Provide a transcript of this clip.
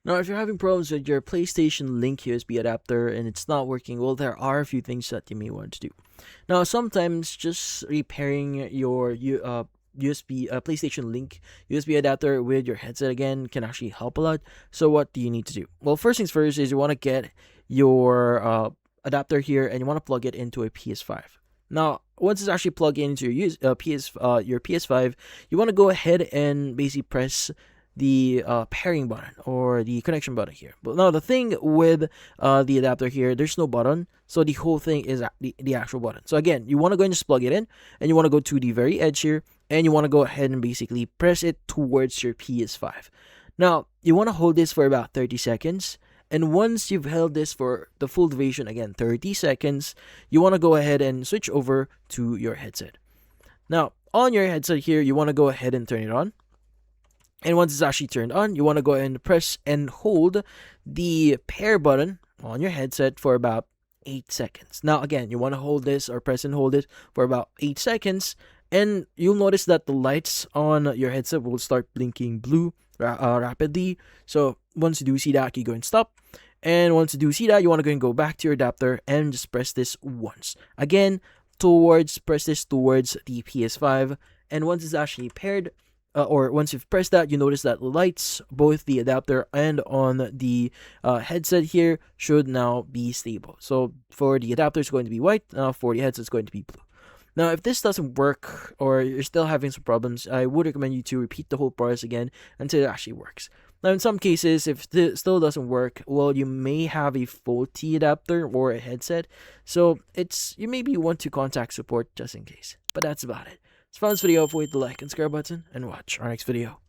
Now, if you're having problems with your PlayStation Link USB adapter and it's not working, well, there are a few things that you may want to do. Now, sometimes just repairing your USB PlayStation Link USB adapter with your headset again can actually help a lot. So, what do you need to do? Well, first things first is you want to get your adapter here and you want to plug it into a PS5. Now, once it's actually plugged into your PS5, you want to go ahead and basically press the pairing button or the connection button here. But now the thing with the adapter here, there's no button, so the whole thing is the actual button. So again, you want to go and just plug it in, and you want to go to the very edge here, and you want to go ahead and basically press it towards your PS5. Now you want to hold this for about 30 seconds. And once you've held this for the full duration, again 30 seconds, you want to go ahead and switch over to your headset. Now, on your headset here, you want to go ahead and turn it on. And once it's actually turned on, you want to go ahead and press and hold the pair button on your headset for about 8 seconds. Now, again, you want to hold this or press and hold it for about 8 seconds. And you'll notice that the lights on your headset will start blinking blue rapidly. So once you do see that, you go and stop. And once you do see that, you want to go and go back to your adapter and just press this once. Again, press this towards the PS5. And once it's actually paired, or once you've pressed that, you notice that lights, both the adapter and on the headset here, should now be stable. So for the adapter, it's going to be white. For the headset, it's going to be blue. Now, if this doesn't work or you're still having some problems, I would recommend you to repeat the whole process again until it actually works. Now, in some cases, if this still doesn't work, well, you may have a faulty adapter or a headset. So you maybe want to contact support just in case. But that's about it. If you found this video, avoid the like and subscribe button and watch our next video.